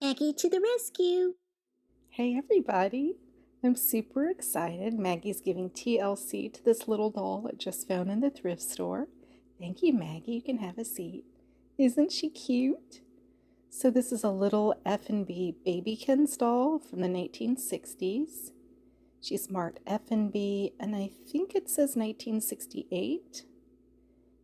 Maggie to the rescue! Hey everybody! I'm super excited. Maggie's giving TLC to this little doll I just found in the thrift store. Thank you, Maggie. You can have a seat. Isn't she cute? So this is a little Effanbee Babykins doll from the 1960s. She's marked Effanbee, and I think it says 1968.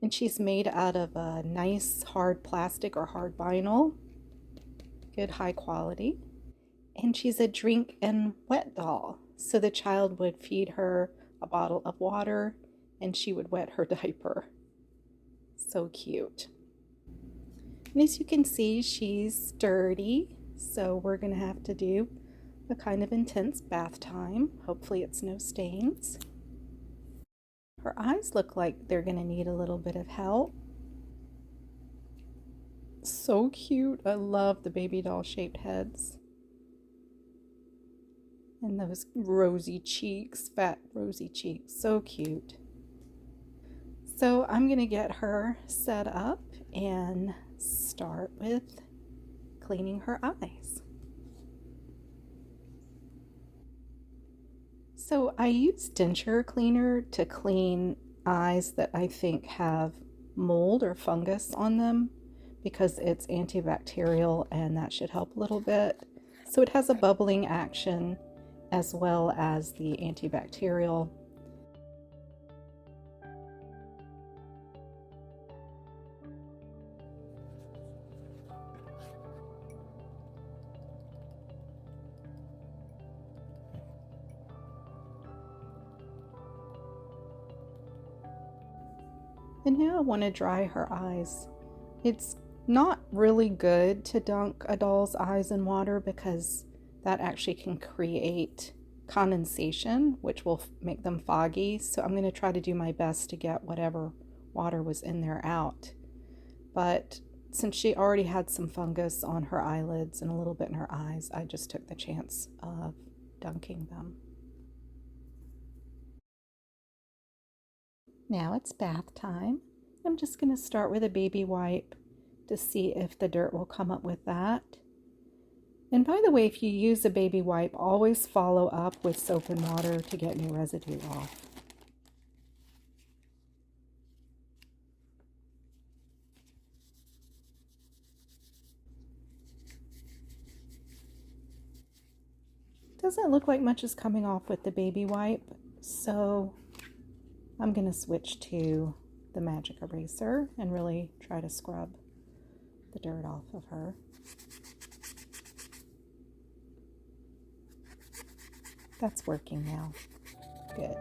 And she's made out of a nice hard plastic or hard vinyl. Good high quality. And she's a drink and wet doll. So the child would feed her a bottle of water and she would wet her diaper. So cute. And as you can see, she's dirty. So we're going to have to do a kind of intense bath time. Hopefully it's no stains. Her eyes look like they're going to need a little bit of help. So cute. I love the baby doll shaped heads. And those rosy cheeks, fat rosy cheeks, so cute. So I'm gonna get her set up and start with cleaning her eyes. So I use denture cleaner to clean eyes that I think have mold or fungus on them because it's antibacterial and that should help a little bit. So it has a bubbling action as well as the antibacterial. And now I want to dry her eyes. It's not really good to dunk a doll's eyes in water because that actually can create condensation, which will make them foggy. So I'm going to try to do my best to get whatever water was in there out. But since she already had some fungus on her eyelids and a little bit in her eyes, I just took the chance of dunking them. Now it's bath time. I'm just going to start with a baby wipe to see if the dirt will come up with that. And by the way, if you use a baby wipe, always follow up with soap and water to get any residue off. Doesn't look like much is coming off with the baby wipe, so I'm going to switch to the magic eraser and really try to scrub the dirt off of her. That's working now. Good.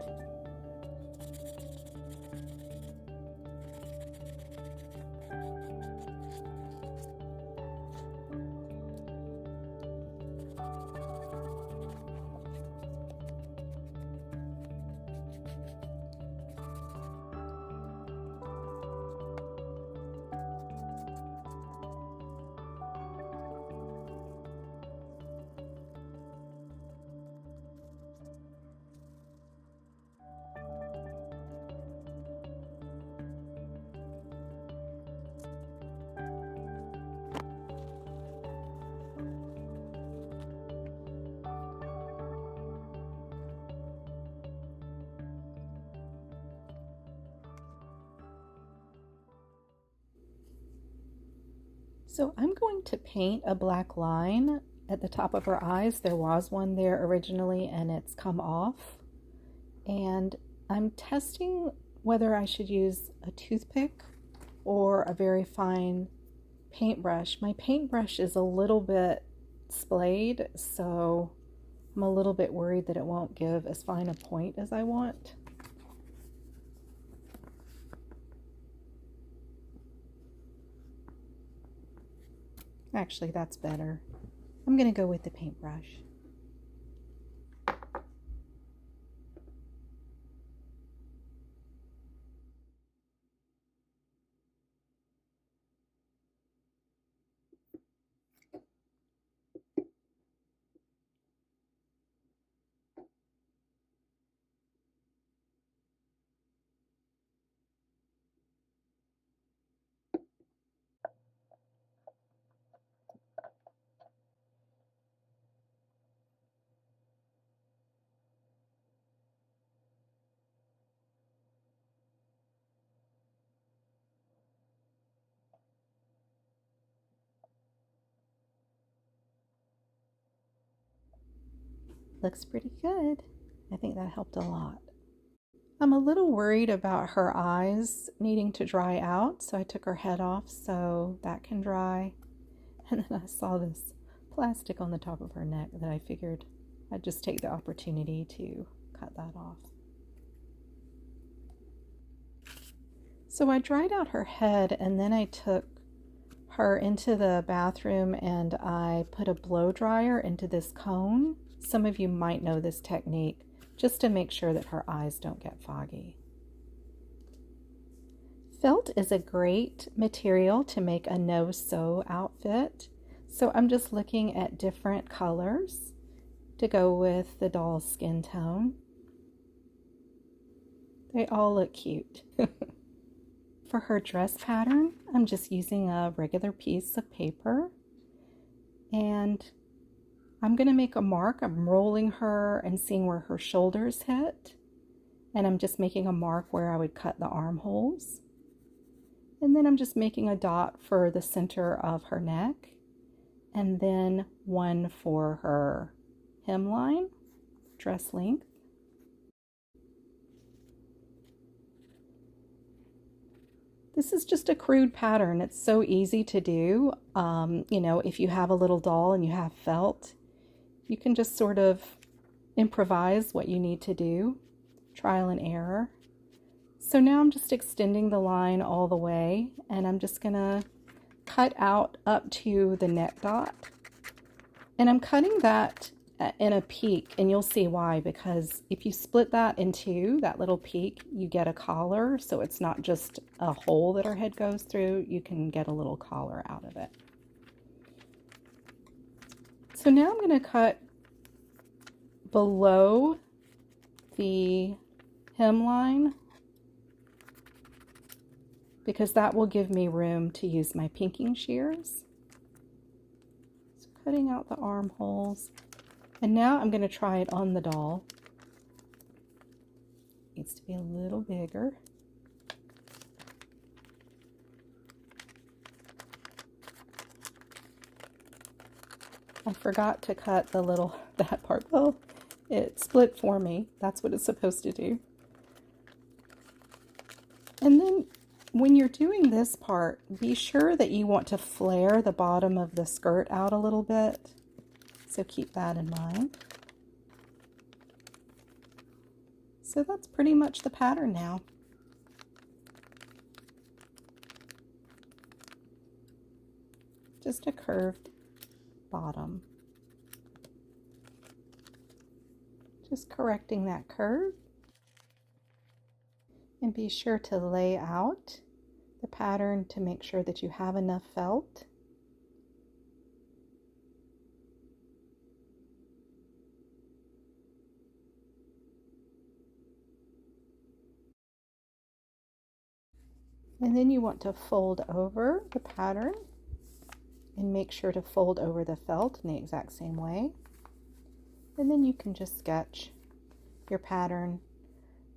So I'm going to paint a black line at the top of her eyes. There was one there originally and it's come off. And I'm testing whether I should use a toothpick or a very fine paintbrush. My paintbrush is a little bit splayed, so I'm a little bit worried that it won't give as fine a point as I want. Actually, that's better. I'm going to go with the paintbrush. Looks pretty good. I think that helped a lot. I'm a little worried about her eyes needing to dry out, so I took her head off so that can dry. And then I saw this plastic on the top of her neck that I figured I'd just take the opportunity to cut that off. So I dried out her head, and then I took her into the bathroom and I put a blow dryer into this cone. Some of you might know this technique, just to make sure that her eyes don't get foggy. Felt is a great material to make a no-sew outfit. So I'm just looking at different colors to go with the doll's skin tone. They all look cute. For her dress pattern, I'm just using a regular piece of paper, and I'm going to make a mark. I'm rolling her and seeing where her shoulders hit, and I'm just making a mark where I would cut the armholes. And then I'm just making a dot for the center of her neck, and then one for her hemline, dress length. This is just a crude pattern. It's so easy to do. If you have a little doll and you have felt, you can just sort of improvise what you need to do, trial and error. So now I'm just extending the line all the way, and I'm just gonna cut out up to the neck dot. And I'm cutting that in a peak, and you'll see why, because if you split that in two, that little peak, you get a collar, so it's not just a hole that her head goes through, you can get a little collar out of it. So now I'm going to cut below the hemline, because that will give me room to use my pinking shears. So cutting out the armholes. And now I'm going to try it on the doll. Needs to be a little bigger. I forgot to cut that part. Well, it split for me. That's what it's supposed to do. And then when you're doing this part, be sure that you want to flare the bottom of the skirt out a little bit. So keep that in mind. So that's pretty much the pattern now. Just a curved bottom. Just correcting that curve. And be sure to lay out the pattern to make sure that you have enough felt. And then you want to fold over the pattern and make sure to fold over the felt in the exact same way. And then you can just sketch your pattern.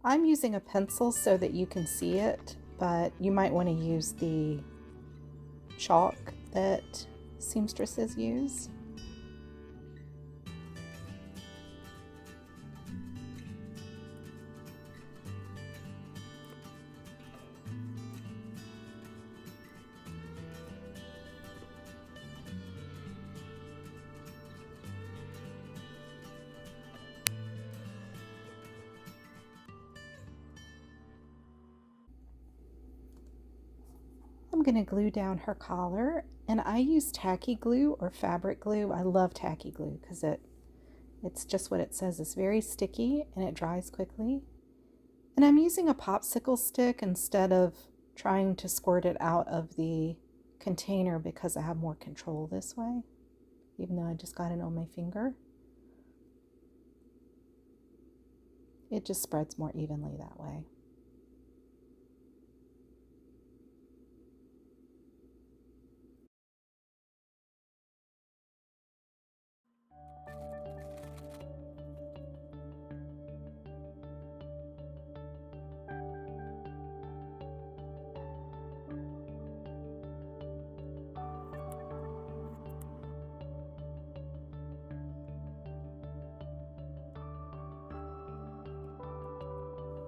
I'm using a pencil so that you can see it, but you might want to use the chalk that seamstresses use. I'm going to glue down her collar, and I use tacky glue or fabric glue. I love tacky glue because it's just what it says. It's very sticky and it dries quickly. And I'm using a popsicle stick instead of trying to squirt it out of the container because I have more control this way, even though I just got it on my finger. It just spreads more evenly that way.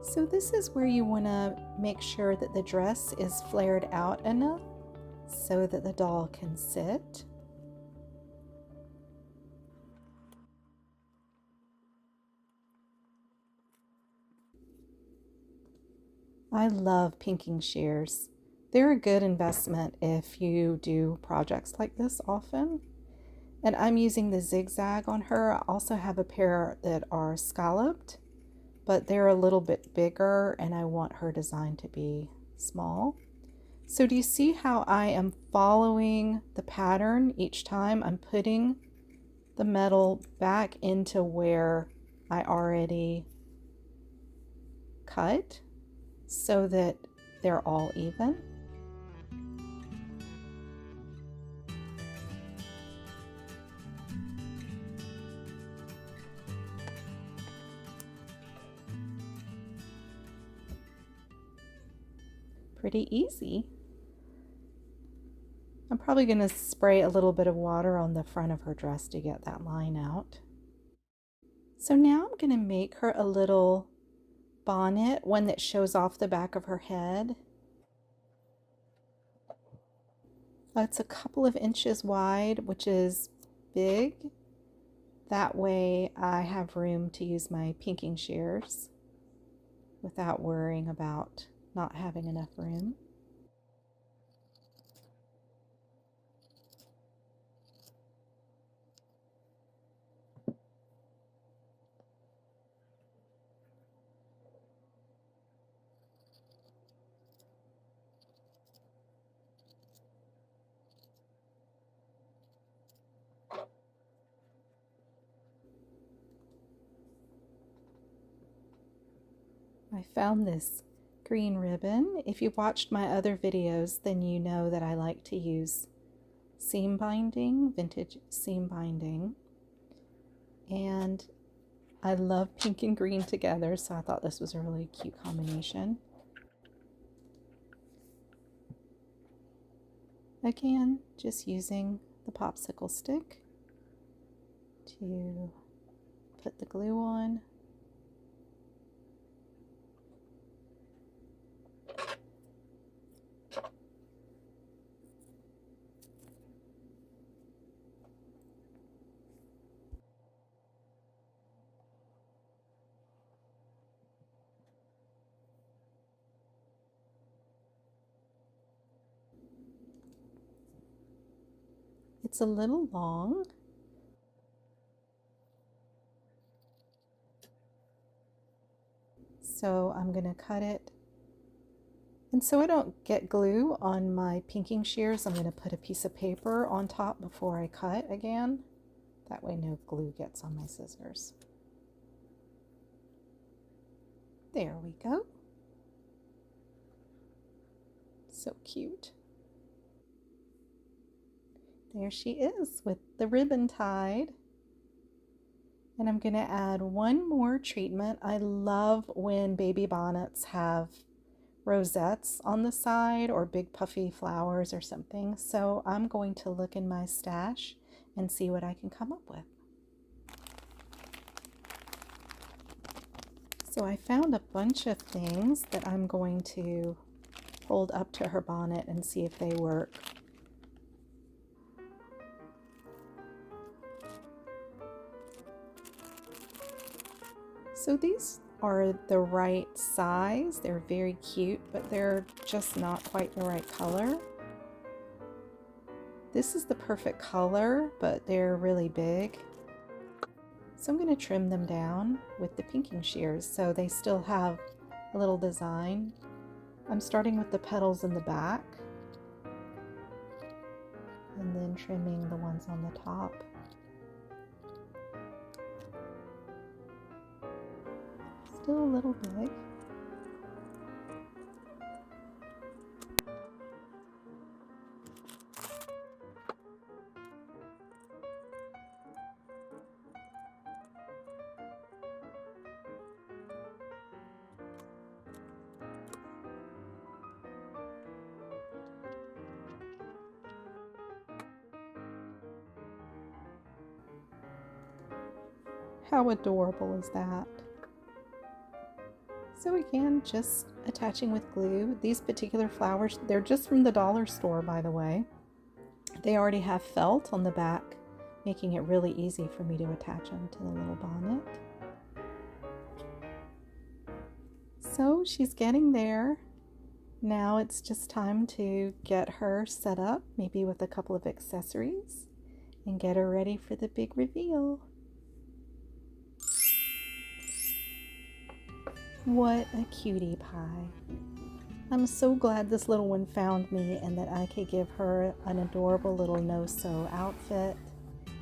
So this is where you want to make sure that the dress is flared out enough so that the doll can sit. I love pinking shears. They're a good investment if you do projects like this often. And I'm using the zigzag on her. I also have a pair that are scalloped, but they're a little bit bigger and I want her design to be small. So do you see how I am following the pattern each time? I'm putting the metal back into where I already cut so that they're all even. Pretty easy. I'm probably going to spray a little bit of water on the front of her dress to get that line out. So now I'm going to make her a little bonnet, one that shows off the back of her head. It's a couple of inches wide, which is big. That way I have room to use my pinking shears without worrying about not having enough room. I found this green ribbon. If you've watched my other videos, then you know that I like to use seam binding, vintage seam binding. And I love pink and green together, so I thought this was a really cute combination. Again, just using the popsicle stick to put the glue on. It's a little long. So I'm going to cut it. And so I don't get glue on my pinking shears, I'm going to put a piece of paper on top before I cut again. That way no glue gets on my scissors. There we go. So cute. There she is with the ribbon tied. And I'm going to add one more treatment. I love when baby bonnets have rosettes on the side or big puffy flowers or something. So I'm going to look in my stash and see what I can come up with. So I found a bunch of things that I'm going to hold up to her bonnet and see if they work. So these are the right size. They're very cute, but they're just not quite the right color. This is the perfect color, but they're really big. So I'm going to trim them down with the pinking shears so they still have a little design. I'm starting with the petals in the back and then trimming the ones on the top. Still a little big. How adorable is that? So again, just attaching with glue. These particular flowers, they're just from the dollar store, by the way. They already have felt on the back, making it really easy for me to attach them to the little bonnet. So she's getting there. Now it's just time to get her set up, maybe with a couple of accessories, and get her ready for the big reveal. What a cutie pie. I'm so glad this little one found me and that I could give her an adorable little no-sew outfit.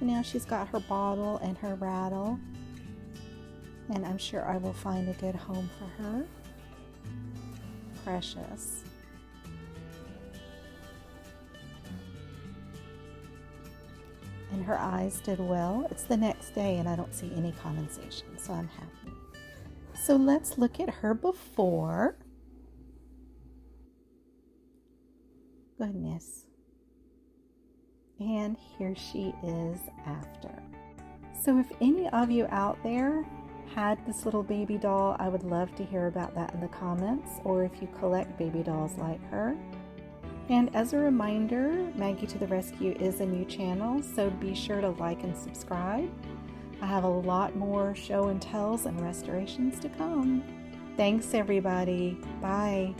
And now she's got her bottle and her rattle, and I'm sure I will find a good home for her. Precious. And her eyes did well. It's the next day and I don't see any condensation, so I'm happy. So let's look at her before. Goodness. And here she is after. So if any of you out there had this little baby doll, I would love to hear about that in the comments, or if you collect baby dolls like her. And as a reminder, Maggie to the Rescue is a new channel, so be sure to like and subscribe. I have a lot more show and tells and restorations to come. Thanks everybody. Bye.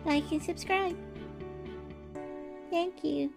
Like and subscribe. Thank you.